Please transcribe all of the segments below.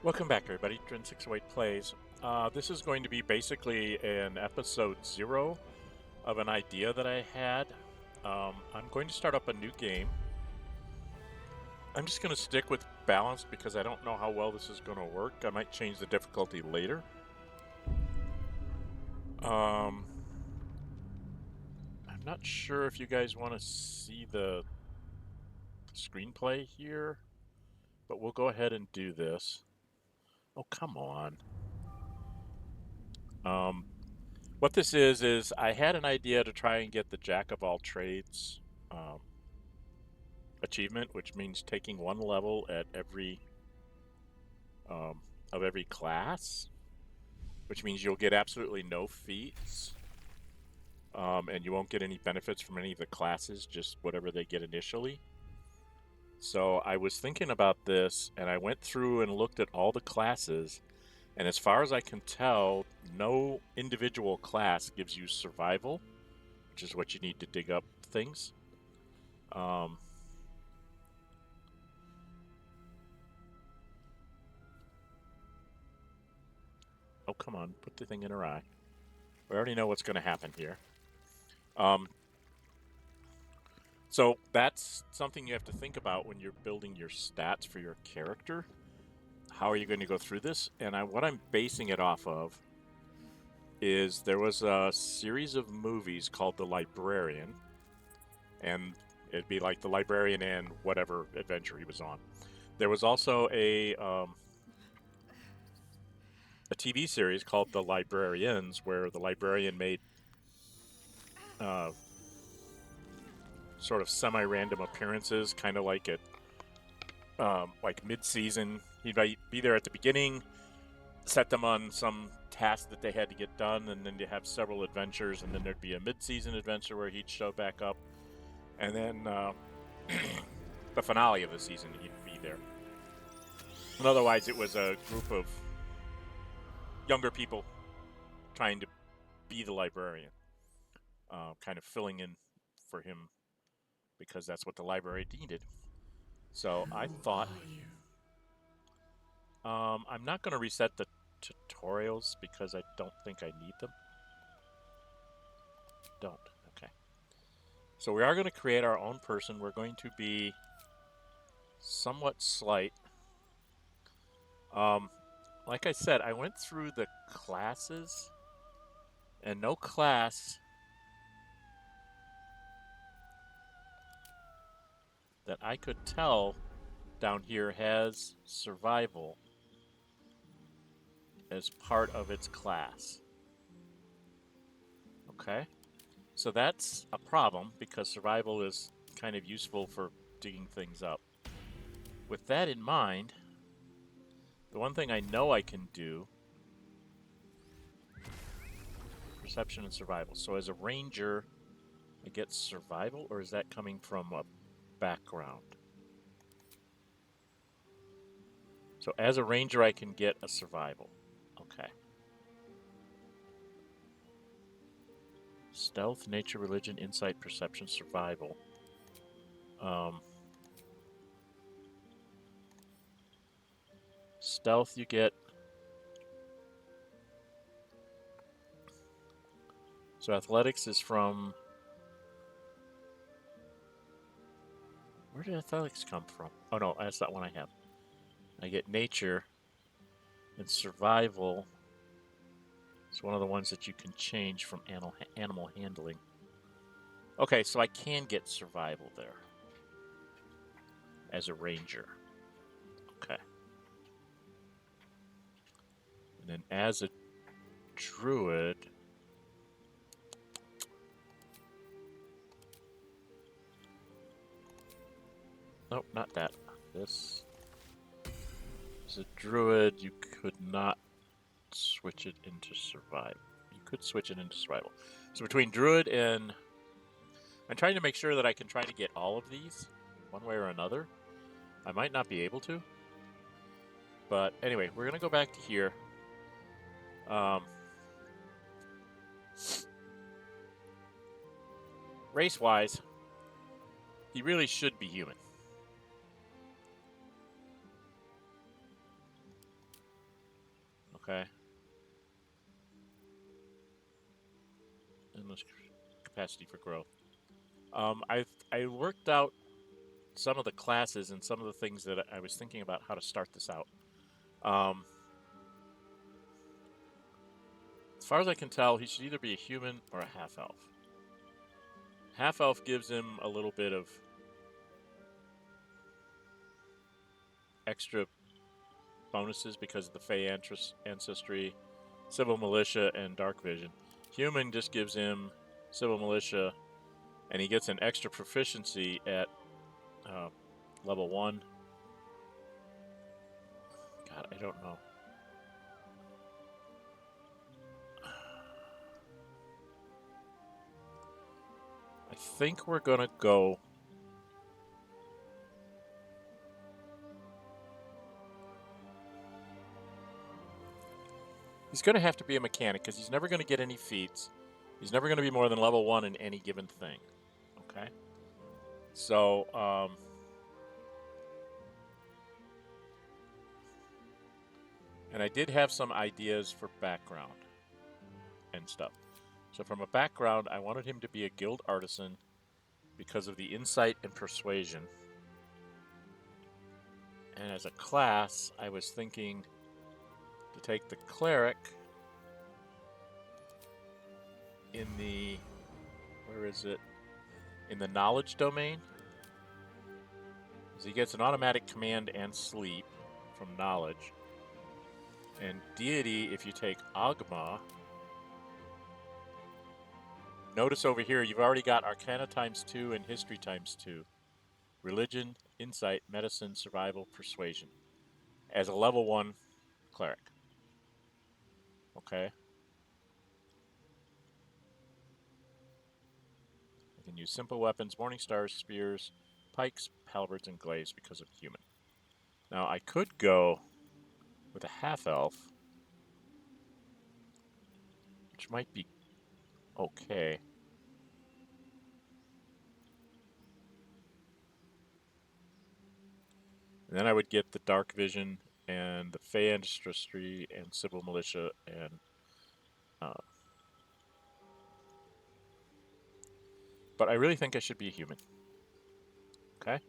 Welcome back, everybody. Dren608 plays. This is going to be basically an episode 0 of an idea that I had. I'm going to start up a new game. I'm just going to stick with balance because I don't know how well this is going to work. I might change the difficulty later. I'm not sure if you guys want to see the screenplay here, but we'll go ahead and do this. Oh, come on. What this is I had an idea to try and get the Jack of all trades achievement, which means taking one level at every of every class, which means you'll get absolutely no feats, and you won't get any benefits from any of the classes, just whatever they get initially. So I was thinking about this, and I went through and looked at all the classes, and as far as I can tell, no individual class gives you survival, which is what you need to dig up things. Oh, come on, put the thing in her eye. We already know what's going to happen here. So that's something you have to think about when you're building your stats for your character. How are you going to go through this? And what I'm basing it off of is there was a series of movies called The Librarian, and it'd be like The Librarian and whatever adventure he was on. There was also a TV series called The Librarians, where the librarian made sort of semi-random appearances, kind of like like mid-season. He'd be there at the beginning, set them on some task that they had to get done, and then you have several adventures, and then there'd be a mid-season adventure where he'd show back up, and then the finale of the season he'd be there. And otherwise, it was a group of younger people trying to be the librarian, kind of filling in for him because that's what the library needed. So I thought, I'm not going to reset the tutorials because I don't think I need them. Don't. Okay. So we are going to create our own person. We're going to be somewhat slight. Like I said, I went through the classes, and no class that I could tell down here has survival as part of its class. Okay? So that's a problem because survival is kind of useful for digging things up. With that in mind, the one thing I know I can do, perception and survival. So as a ranger, I get survival, or is that coming from a background? So as a ranger, I can get a survival. Okay. Stealth, nature, religion, insight, perception, survival. Stealth, you get. So athletics is from. Where did athletics come from? Oh no, that's not one I have. I get nature, and survival is one of the ones that you can change from animal handling. Okay, so I can get survival there as a ranger. Okay. And then as a druid, nope, not that. This. As a druid, you could not switch it into survival. You could switch it into survival. So between druid and... I'm trying to make sure that I can try to get all of these, one way or another. I might not be able to. But anyway, we're going to go back to here. Race-wise, he really should be human. Okay. Endless capacity for growth. I worked out some of the classes and some of the things that I was thinking about how to start this out. As far as I can tell, he should either be a human or a half-elf. Half-elf gives him a little bit of extra bonuses because of the Fey ancestry, Civil Militia, and Dark Vision. Human just gives him Civil Militia, and he gets an extra proficiency at level 1. God, I don't know. I think we're gonna go. He's gonna have to be a mechanic because he's never gonna get any feats. He's never gonna be more than level 1 in any given thing. Okay. So, and I did have some ideas for background and stuff. So from a background, I wanted him to be a guild artisan because of the insight and persuasion. And as a class, I was thinking to take the cleric in the, where is it? In the knowledge domain. So he gets an automatic command and sleep from knowledge. And deity, if you take Agma, notice over here, you've already got Arcana ×2 and History ×2. Religion, Insight, Medicine, Survival, Persuasion. As a level 1 cleric. Okay. I can use simple weapons, morning stars, spears, pikes, halberds, and glaives because of human. Now I could go with a half-elf, which might be okay. And then I would get the Dark Vision and the Fey Ancestry and Civil Militia and but I really think I should be a human. Okay?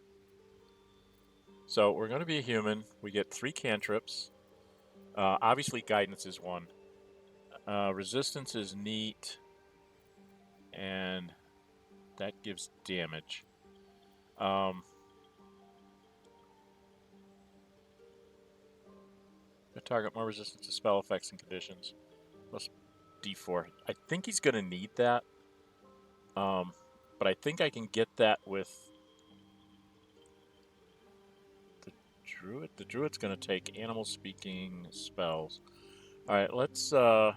So we're going to be a human. We get 3 cantrips. Obviously Guidance is 1. Resistance is neat. And that gives damage. The target more resistance to spell effects and conditions. Plus D4. I think he's going to need that. But I think I can get that with the druid. The druid's going to take animal speaking spells. All right, let's. The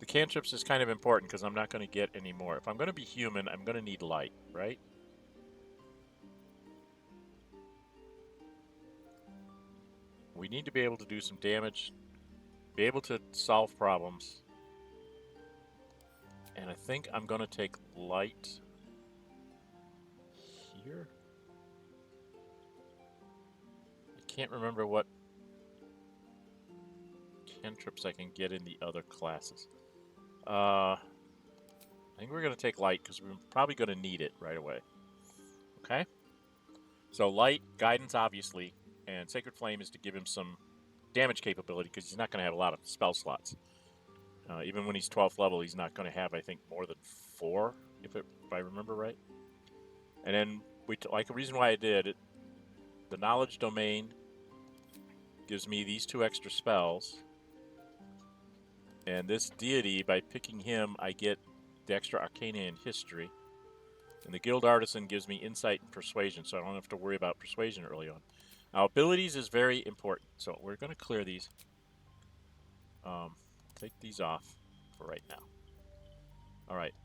cantrips is kind of important because I'm not going to get any more. If I'm going to be human, I'm going to need light, right? We need to be able to do some damage, be able to solve problems. And I think I'm going to take light here. I can't remember what cantrips I can get in the other classes. I think we're going to take light because we're probably going to need it right away. Okay? So light, guidance obviously, and Sacred Flame is to give him some damage capability because he's not going to have a lot of spell slots. Even when he's 12th level, he's not going to have, I think, more than 4, if I remember right. And then, like a reason why I did it, the Knowledge Domain gives me these 2 extra spells. And this deity, by picking him, I get the extra Arcana and History. And the Guild Artisan gives me Insight and Persuasion, so I don't have to worry about Persuasion early on. Now, abilities is very important, so we're going to clear these. Take these off for right now. Alright.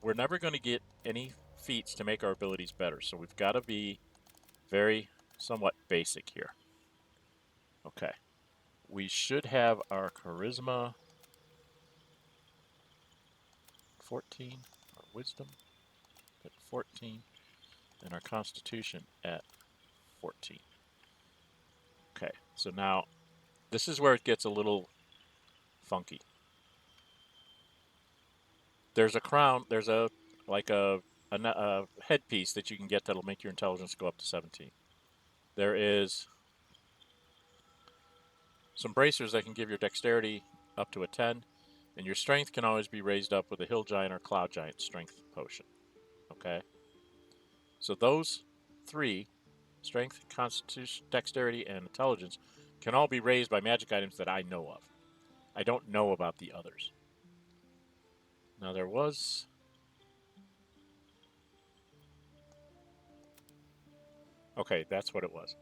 We're never going to get any feats to make our abilities better, so we've got to be very somewhat basic here. Okay. We should have our Charisma 14, our Wisdom at 14. and our constitution at 14. Okay, so now this is where it gets a little funky. There's a crown, there's a headpiece that you can get that'll make your intelligence go up to 17. There is some bracers that can give your dexterity up to a 10, and your strength can always be raised up with a hill giant or cloud giant strength potion. Okay? So those three, strength, constitution, dexterity, and intelligence, can all be raised by magic items that I know of. I don't know about the others. Now there was... Okay, that's what it was.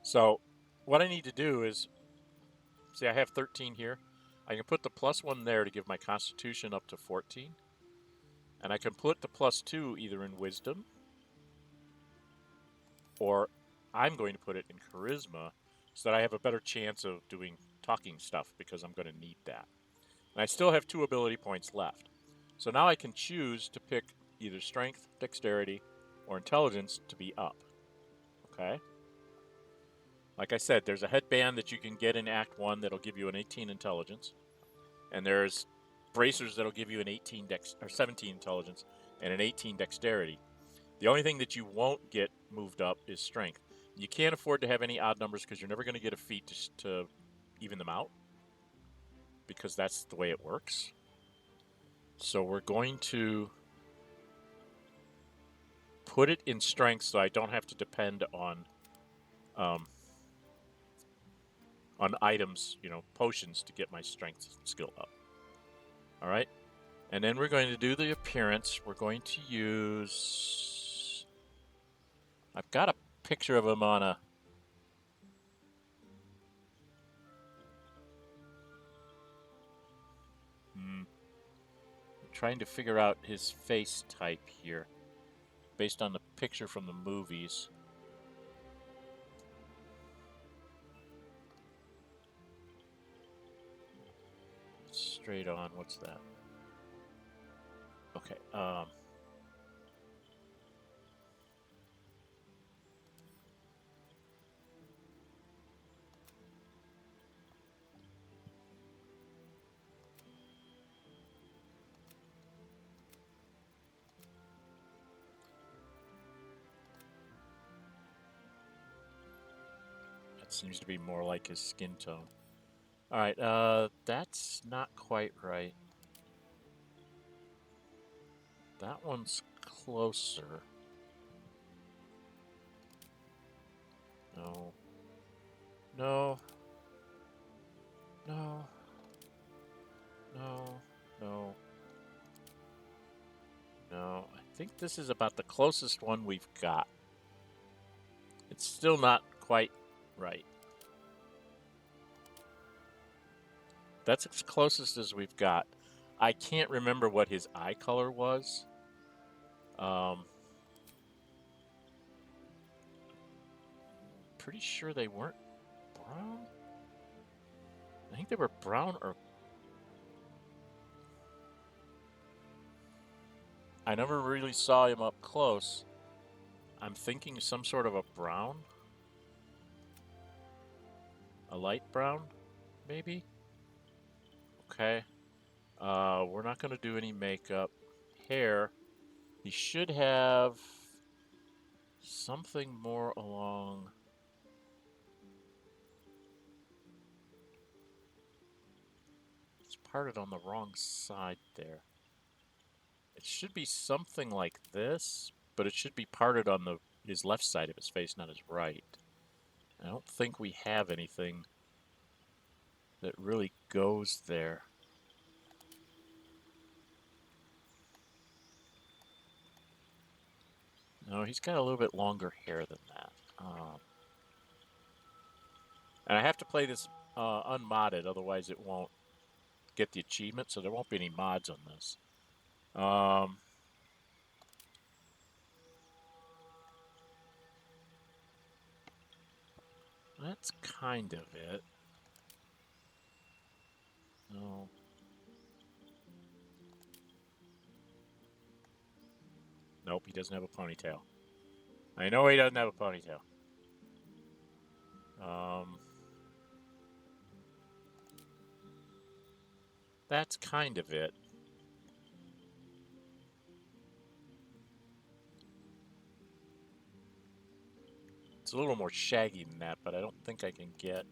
So what I need to do is, see, I have 13 here. I can put the +1 there to give my constitution up to 14. And I can put the +2 either in wisdom, or I'm going to put it in charisma so that I have a better chance of doing talking stuff because I'm going to need that. And I still have 2 ability points left. So now I can choose to pick either strength, dexterity, or intelligence to be up. Okay? Like I said, there's a headband that you can get in Act 1 that'll give you an 18 intelligence. And there's bracers that'll give you an 17 intelligence and an 18 dexterity. The only thing that you won't get moved up is strength. You can't afford to have any odd numbers because you're never going to get a feat to even them out, because that's the way it works. So we're going to put it in strength so I don't have to depend on items, potions to get my strength skill up. All right. And then we're going to do the appearance. We're going to use... I've got a picture of him on a... I'm trying to figure out his face type here, based on the picture from the movies. Straight on, what's that? Okay, that seems to be more like his skin tone. Alright, that's not quite right. That one's closer. No. No. No. No. No. No. I think this is about the closest one we've got. It's still not quite right. That's as closest as we've got. I can't remember what his eye color was. Pretty sure they weren't brown. I think they were brown or... I never really saw him up close. I'm thinking some sort of a brown. A light brown, maybe? Okay. We're not going to do any makeup. Hair. He should have something more along... It's parted on the wrong side there. It should be something like this, but it should be parted on his left side of his face, not his right. I don't think we have anything that really goes there. No, he's got a little bit longer hair than that. And I have to play this unmodded, otherwise it won't get the achievement, so there won't be any mods on this. That's kind of it. No. Nope, he doesn't have a ponytail. I know he doesn't have a ponytail. That's kind of it. It's a little more shaggy than that, but I don't think I can get.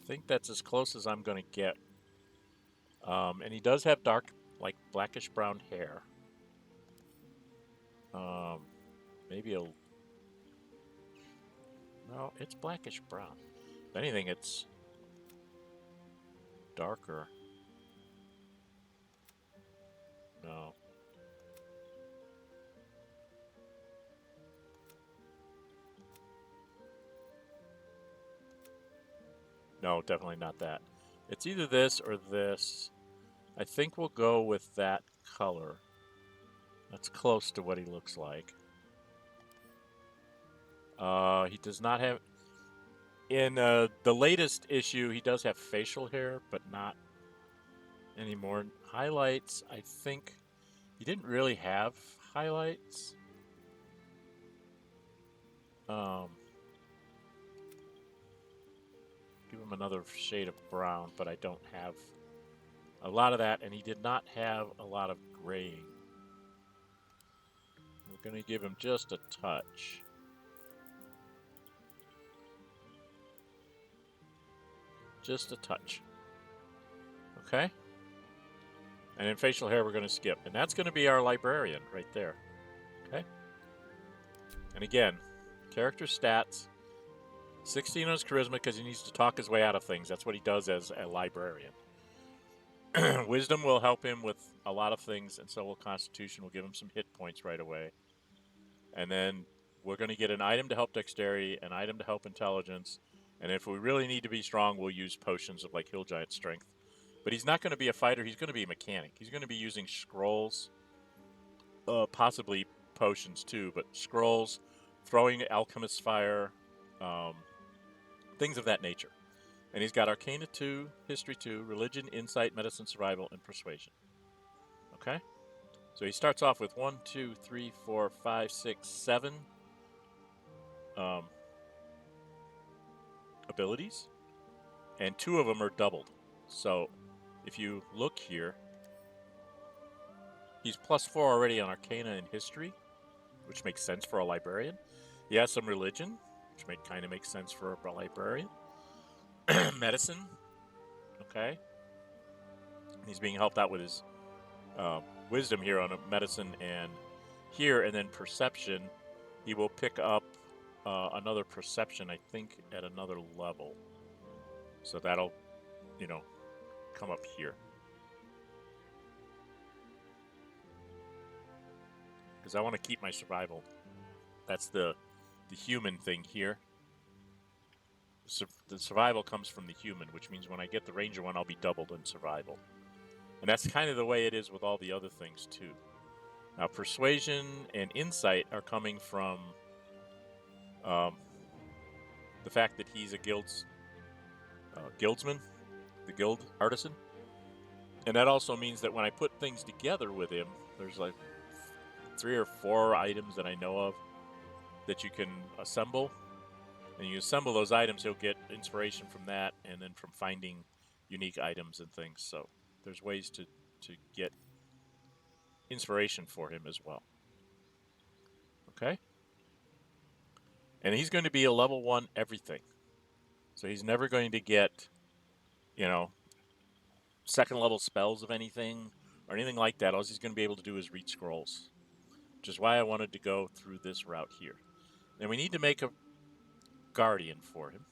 I think that's as close as I'm going to get. And he does have dark, like blackish brown hair. Maybe a. No, it's blackish brown. If anything, it's darker. No. No, definitely not that. It's either this or this. I think we'll go with that color. That's close to what he looks like. He does not have. In the latest issue, he does have facial hair, but not anymore. Highlights, I think he didn't really have highlights. Give him another shade of brown, but I don't have a lot of that, and he did not have a lot of graying. We're going to give him just a touch. Just a touch. Okay? And in facial hair, we're going to skip. And that's going to be our librarian right there. Okay? And again, character stats. 16 on his charisma because he needs to talk his way out of things. That's what he does as a librarian. Wisdom will help him with a lot of things, and so will Constitution. Will give him some hit points right away. And then we're going to get an item to help dexterity, an item to help intelligence, and if we really need to be strong, we'll use potions of like Hill Giant strength. But he's not going to be a fighter. He's going to be a mechanic. He's going to be using scrolls, possibly potions too, but scrolls, throwing alchemist's fire, things of that nature. And he's got Arcana 2, History 2, Religion, Insight, Medicine, Survival, and Persuasion. Okay? So he starts off with 1, 2, 3, 4, 5, 6, 7 abilities, and 2 of them are doubled. So if you look here, he's +4 already on Arcana and History, which makes sense for a librarian. He has some Religion, which kind of makes sense for a librarian. Medicine, okay. He's being helped out with his Wisdom here on a Medicine and here, and then Perception. He will pick up another Perception, I think, at another level. So that'll, come up here. Because I want to keep my survival. That's the human thing here. The survival comes from the human, which means when I get the ranger one, I'll be doubled in survival. And that's kind of the way it is with all the other things, too. Now, persuasion and insight are coming from the fact that he's a guildsman, the guild artisan. And that also means that when I put things together with him, there's like 3 or 4 items that I know of that you can assemble. And you assemble those items, he'll get inspiration from that, and then from finding unique items and things. So there's ways to get inspiration for him as well. Okay? And he's going to be a level 1 everything. So he's never going to get, second level spells of anything or anything like that. All he's going to be able to do is read scrolls, which is why I wanted to go through this route here. And we need to make a guardian for him.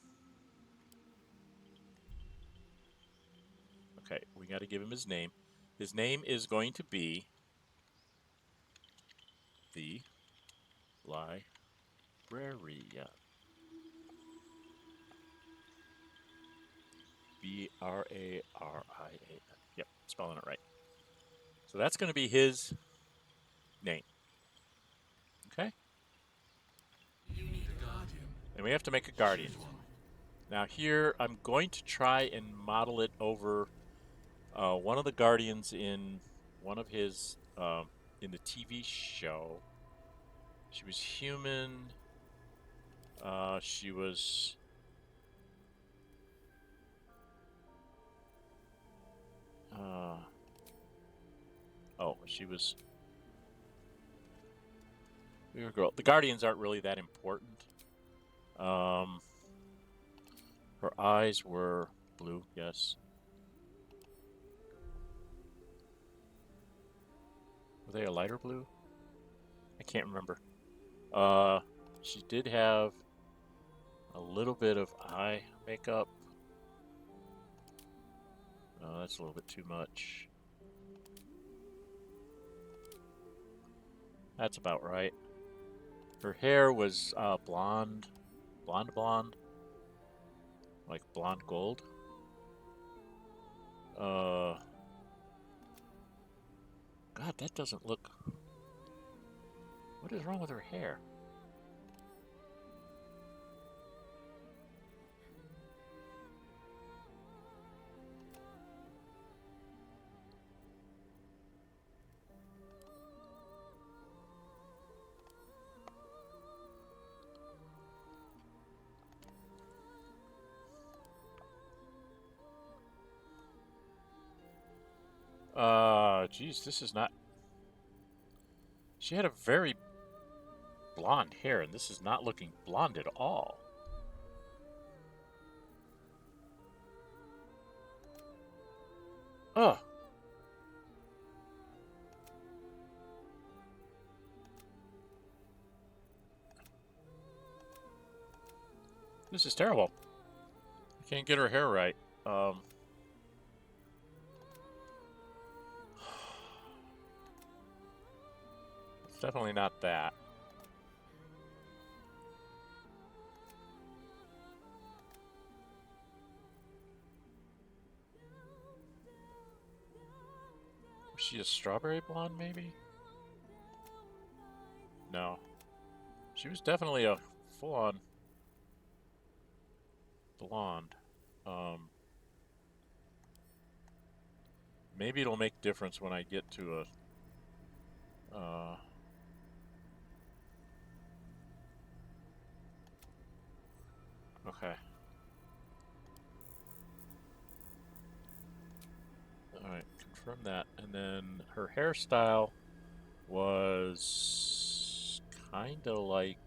Okay, we got to give him his name. His name is going to be the Librarian. Brarian. Yep, spelling it right. So that's going to be his name. Okay? You need a guardian. And we have to make a guardian. Now here, I'm going to try and model it over one of the guardians in one of his, in the TV show. She was human. She was... oh, she was... we were a girl. The Guardians aren't really that important. Her eyes were blue, yes. Were they a lighter blue? I can't remember. She did have a little bit of eye makeup. Oh, that's a little bit too much. That's about right. Her hair was blonde. Blonde. Like blonde gold. God, that doesn't look... what is wrong with her hair? Geez, this is not... she had a very blonde hair, and this is not looking blonde at all. Ugh. This is terrible. I can't get her hair right. It's definitely not that. Was she a strawberry blonde, maybe? No. She was definitely a full-on blonde. Maybe it'll make difference when I get to a... okay. Alright, confirm that. And then her hairstyle was kind of like...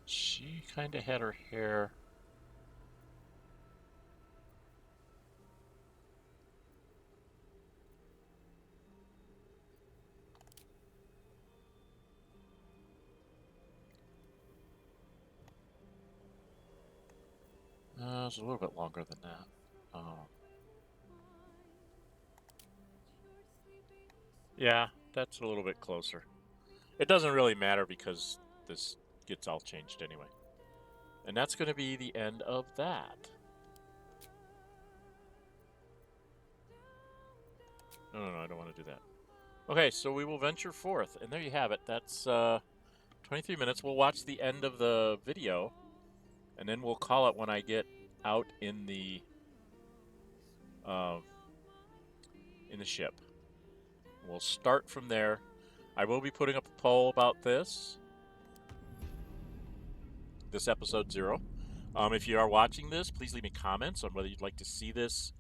she kind of had her hair... it's a little bit longer than that. Yeah, that's a little bit closer. It doesn't really matter because this gets all changed anyway. And that's going to be the end of that. No, I don't want to do that. Okay, so we will venture forth. And there you have it. That's 23 minutes. We'll watch the end of the video. And then we'll call it when I get out in the ship. We'll start from there. I will be putting up a poll about this episode 0. If you are watching this, please leave me comments on whether you'd like to see this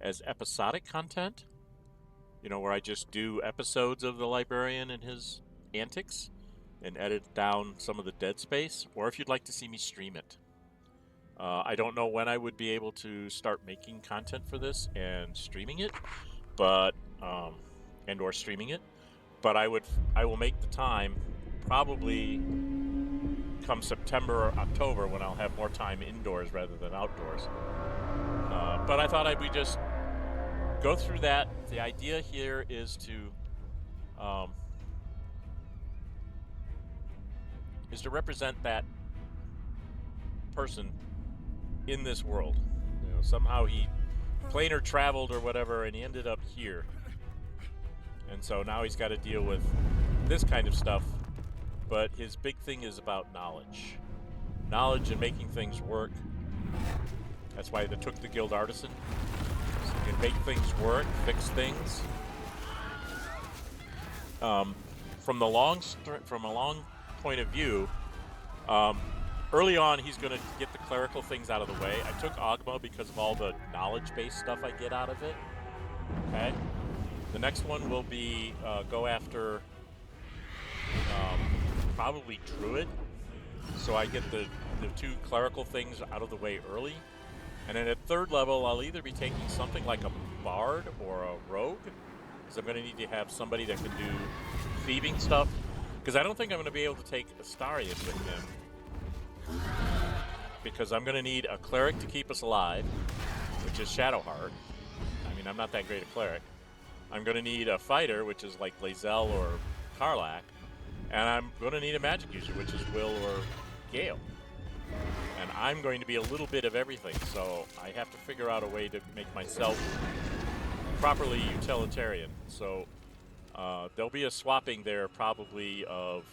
as episodic content. You know, where I just do episodes of the Librarian and his antics and edit down some of the dead space, or if you'd like to see me stream it. I don't know when I would be able to start making content for this and streaming it, but or streaming it. But I will make the time probably come September or October when I'll have more time indoors rather than outdoors. But I thought we just go through that. The idea here is to represent that person in this world. You know, somehow he planar traveled or whatever, and he ended up here. And so now he's got to deal with this kind of stuff. But his big thing is about knowledge. Knowledge and making things work. That's why they took the Guild Artisan. So he can make things work, fix things. From a long point of view, early on he's going to get the clerical things out of the way. I took Ogma because of all the knowledge-based stuff I get out of it. Okay. The next one will be go after probably Druid, so I get the two clerical things out of the way early. And then at third level, I'll either be taking something like a Bard or a Rogue, because I'm going to need to have somebody that can do thieving stuff, because I don't think I'm going to be able to take Astarion with him, because I'm going to need a Cleric to keep us alive, which is Shadowheart. I mean, I'm not that great a Cleric. I'm going to need a Fighter, which is like Lae'zel or Karlach, and I'm going to need a Magic User, which is Will or Gale. And I'm going to be a little bit of everything, so I have to figure out a way to make myself properly utilitarian. So there'll be a swapping there probably of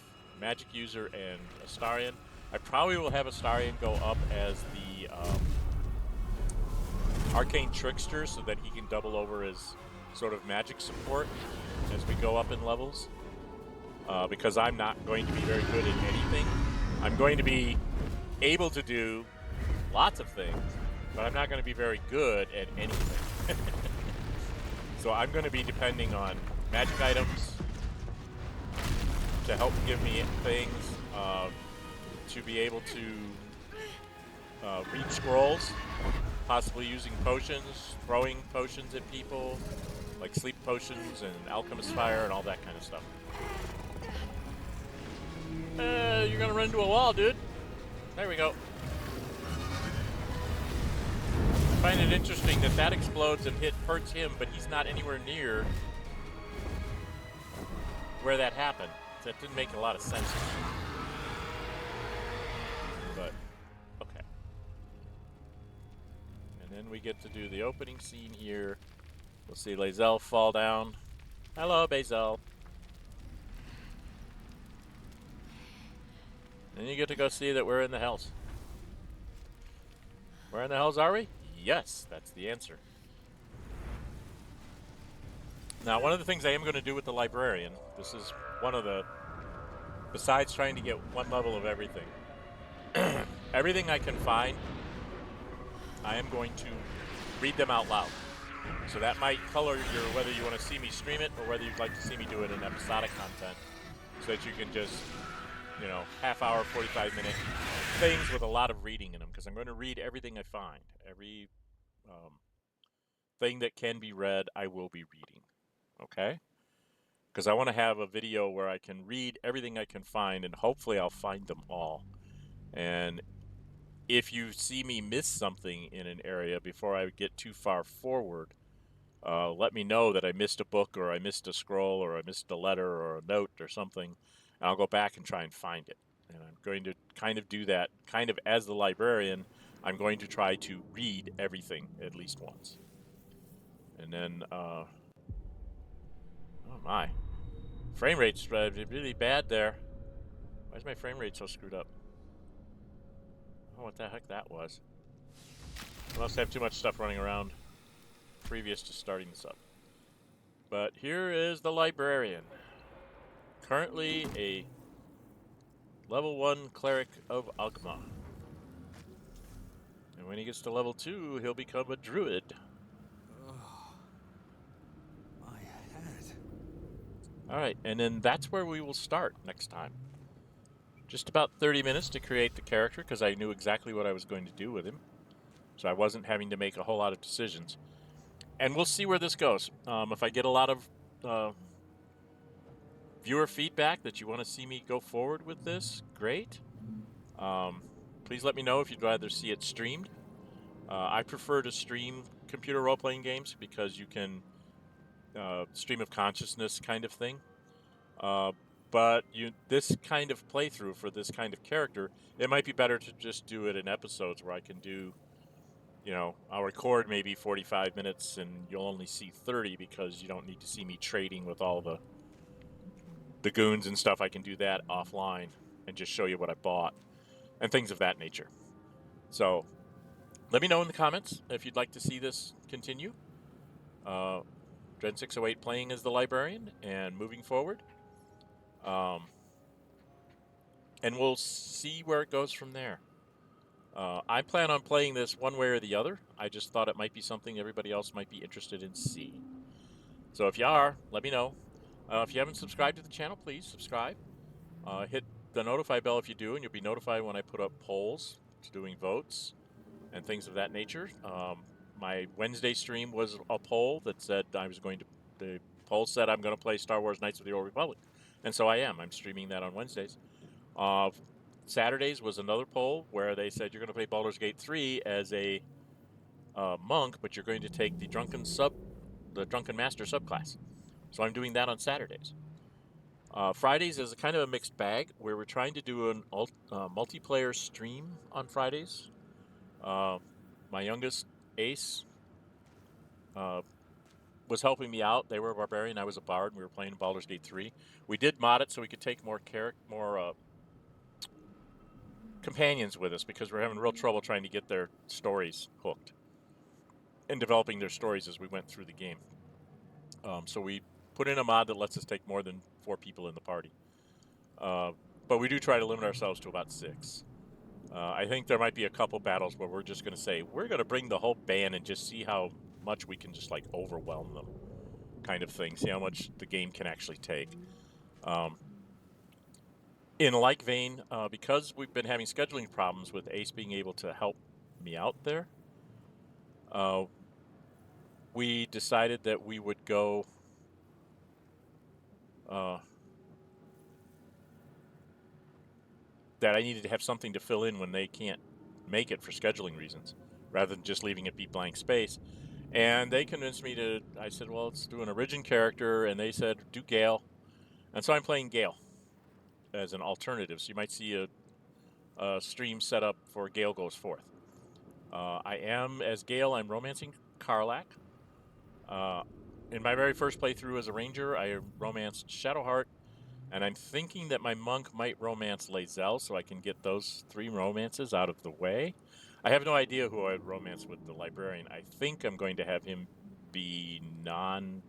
Magic User and Astarion. I probably will have Astarion go up as the Arcane Trickster so that he can double over as sort of magic support as we go up in levels. Because I'm not going to be very good at anything. I'm going to be able to do lots of things, but I'm not going to be very good at anything. So I'm going to be depending on magic items to help give me things, to be able to read scrolls, possibly using potions, throwing potions at people, like sleep potions and alchemist fire and all that kind of stuff. You're going to run into a wall, dude. There we go. I find it interesting that that explodes and hurts him, but he's not anywhere near where that happened. That didn't make a lot of sense. But, okay. And then we get to do the opening scene here. We'll see Lae'zel fall down. Hello, Bazel. And you get to go see that we're in the Hells. Where in the Hells are we? Yes, that's the answer. Now, one of the things I am going to do with the Librarian, this is one of the, besides trying to get one level of everything, everything I can find, I am going to read them out loud. So that might color your, whether you want to see me stream it or whether you'd like to see me do it in episodic content, so that you can just, you know, half-hour, 45-minute things with a lot of reading in them, because I'm going to read everything I find. Every thing that can be read, I will be reading, okay? Because I want to have a video where I can read everything I can find, and hopefully I'll find them all. And if you see me miss something in an area before I get too far forward, let me know that I missed a book, or I missed a scroll, or I missed a letter, or a note, or something. And I'll go back and try and find it. And I'm going to kind of do that, kind of as the librarian. I'm going to try to read everything at least once. And then, oh my. Frame rate's really bad there. Why is my frame rate so screwed up? I don't know what the heck that was. I must have too much stuff running around previous to starting this up. But here is the librarian. Currently a level 1 cleric of Ogma. And when he gets to level 2, he'll become a druid. Oh, my head. Alright, and then that's where we will start next time. Just about 30 minutes to create the character, because I knew exactly what I was going to do with him. So I wasn't having to make a whole lot of decisions. And we'll see where this goes. If I get a lot of viewer feedback that you want to see me go forward with this, great. Please let me know if you'd rather see it streamed. I prefer to stream computer role-playing games because you can stream of consciousness kind of thing. But this kind of playthrough for this kind of character, it might be better to just do it in episodes where I can do, you know, I'll record maybe 45 minutes and you'll only see 30 because you don't need to see me trading with all the goons and stuff. I can do that offline and just show you what I bought and things of that nature. So let me know in the comments if you'd like to see this continue. Dren608 playing as the Librarian and moving forward. And we'll see where it goes from there. I plan on playing this one way or the other. I just thought it might be something everybody else might be interested in seeing. So if you are, let me know. If you haven't subscribed to the channel, please subscribe. Hit the notify bell if you do, and you'll be notified when I put up polls to doing votes and things of that nature. My Wednesday stream was a poll that said the poll said I'm going to play Star Wars Knights of the Old Republic. And so I am. I'm streaming that on Wednesdays. Saturdays was another poll where they said you're going to play Baldur's Gate 3 as a monk, but you're going to take the Drunken Master subclass. So I'm doing that on Saturdays. Fridays is a kind of a mixed bag where we're trying to do an multiplayer stream on Fridays. My youngest, Ace, was helping me out. They were a barbarian, I was a bard, and we were playing Baldur's Gate 3. We did mod it so we could take more companions with us because we're having real trouble trying to get their stories hooked and developing their stories as we went through the game. So we put in a mod that lets us take more than 4 people in the party. But we do try to limit ourselves to about 6. I think there might be a couple battles where we're just going to say, we're going to bring the whole band and just see how much we can just like overwhelm them kind of thing. See how much the game can actually take. In like vein, because we've been having scheduling problems with Ace being able to help me out there, we decided that we would go that I needed to have something to fill in when they can't make it for scheduling reasons, rather than just leaving it be blank space. And they convinced me to, I said, well, let's do an origin character, and they said, do Gale. And so I'm playing Gale as an alternative. So you might see a stream set up for Gale Goes Forth. I am, as Gale, I'm romancing Karlach. In my very first playthrough as a ranger, I romanced Shadowheart, and I'm thinking that my monk might romance Lae'zel so I can get those 3 romances out of the way. I have no idea who I'd romance with the Librarian. I think I'm going to have him be non-committed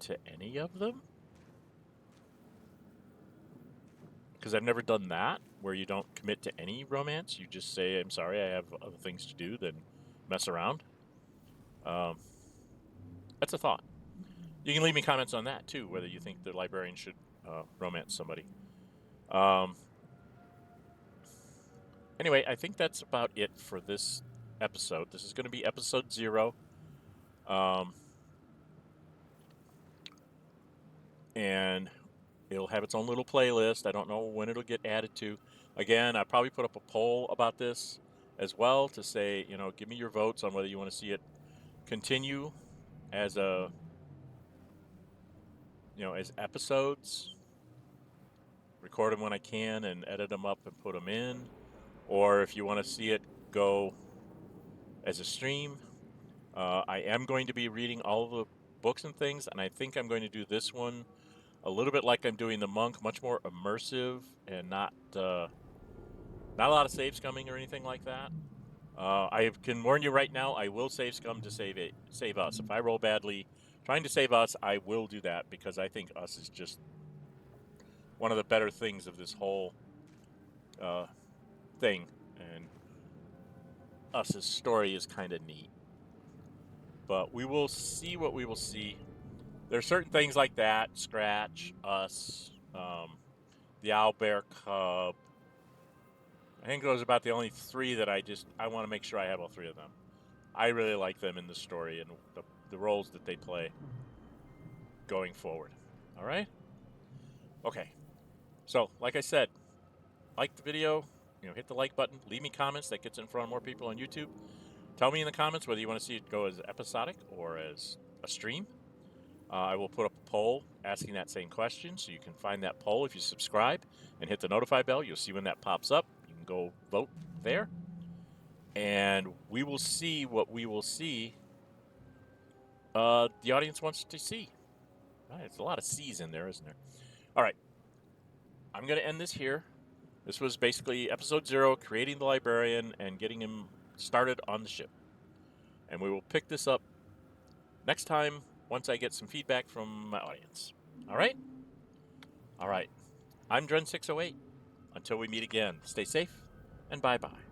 to any of them. Because I've never done that, where you don't commit to any romance. You just say, I'm sorry, I have other things to do than mess around. That's a thought. You can leave me comments on that, too, whether you think the Librarian should romance somebody. Anyway, I think that's about it for this episode. This is going to be episode 0. And it'll have its own little playlist. I don't know when it'll get added to. Again, I probably put up a poll about this as well to say, give me your votes on whether you want to see it continue as as episodes, record them when I can and edit them up and put them in, or if you want to see it go as a stream. I am going to be reading all of the books and things, and I think I'm going to do this one a little bit like I'm doing the monk, much more immersive and not a lot of save scumming or anything like that. I can warn you right now, I will save scum to save us. If I roll badly trying to save us, I will do that because I think us is just one of the better things of this whole thing, and us's story is kind of neat. But we will see what we will see. There are certain things like that, Scratch, us, the Owlbear Cub. I think those are about the only 3 that I want to make sure I have all 3 of them. I really like them in the story and the roles that they play going forward. All right? Okay. So, like I said, like the video, hit the like button, leave me comments. That gets in front of more people on YouTube. Tell me in the comments whether you want to see it go as episodic or as a stream. I will put up a poll asking that same question, so you can find that poll if you subscribe and hit the notify bell. You'll see when that pops up. You can go vote there. And we will see what we will see the audience wants to see. Right, it's a lot of C's in there, isn't there? All right. I'm going to end this here. This was basically episode 0, creating the Librarian and getting him started on the ship. And we will pick this up next time once I get some feedback from my audience. All right? All right. I'm Dren608. Until we meet again, stay safe and bye-bye.